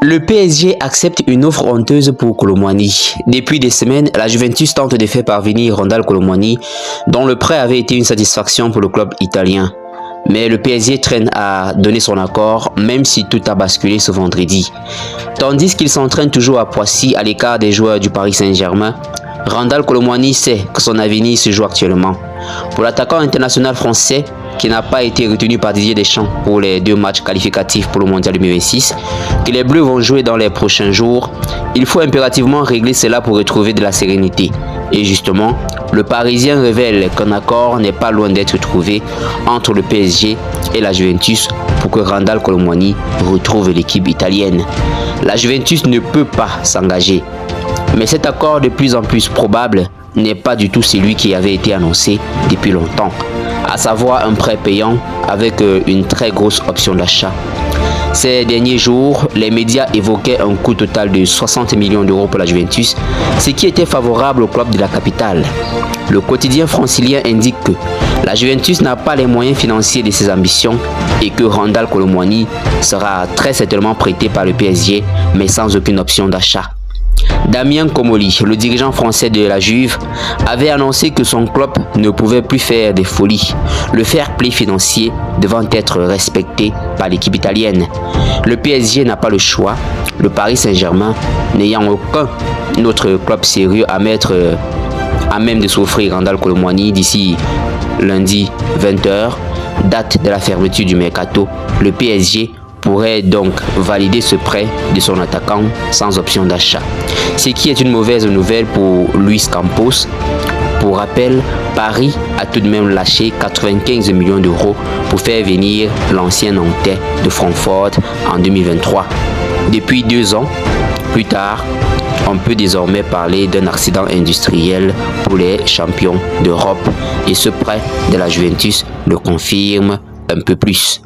Le PSG accepte une offre honteuse pour Kolo Muani. Depuis des semaines, la Juventus tente de faire parvenir Randal Kolo Muani, dont le prêt avait été une satisfaction pour le club italien. Mais le PSG traîne à donner son accord, même si tout a basculé ce vendredi. Tandis qu'il s'entraîne toujours à Poissy, à l'écart des joueurs du Paris Saint-Germain, Randal Kolo Muani sait que son avenir se joue actuellement. Pour l'attaquant international français, qui n'a pas été retenu par Didier Deschamps pour les 2 matchs qualificatifs pour le Mondial 2026, que les Bleus vont jouer dans les prochains jours, il faut impérativement régler cela pour retrouver de la sérénité. Et justement, le Parisien révèle qu'un accord n'est pas loin d'être trouvé entre le PSG et la Juventus pour que Randal Kolo Muani retrouve l'équipe italienne. La Juventus ne peut pas s'engager. Mais cet accord de plus en plus probable n'est pas du tout celui qui avait été annoncé depuis longtemps, à savoir un prêt payant avec une très grosse option d'achat. Ces derniers jours, les médias évoquaient un coût total de 60 millions d'euros pour la Juventus, ce qui était favorable au club de la capitale. Le quotidien francilien indique que la Juventus n'a pas les moyens financiers de ses ambitions et que Randal Kolo Muani sera très certainement prêté par le PSG, mais sans aucune option d'achat. Damien Comolli, le dirigeant français de la Juve, avait annoncé que son club ne pouvait plus faire des folies, le fair play financier devant être respecté par l'équipe italienne. Le PSG n'a pas le choix, le Paris Saint-Germain n'ayant aucun autre club sérieux à même de s'offrir Randal Kolo Muani d'ici lundi 20h, date de la fermeture du mercato. Le PSG pourrait donc valider ce prêt de son attaquant sans option d'achat. Ce qui est une mauvaise nouvelle pour Luis Campos. Pour rappel, Paris a tout de même lâché 95 millions d'euros pour faire venir l'ancien Nantais de Francfort en 2023. Depuis 2 ans plus tard, on peut désormais parler d'un accident industriel pour les champions d'Europe et ce prêt de la Juventus le confirme un peu plus.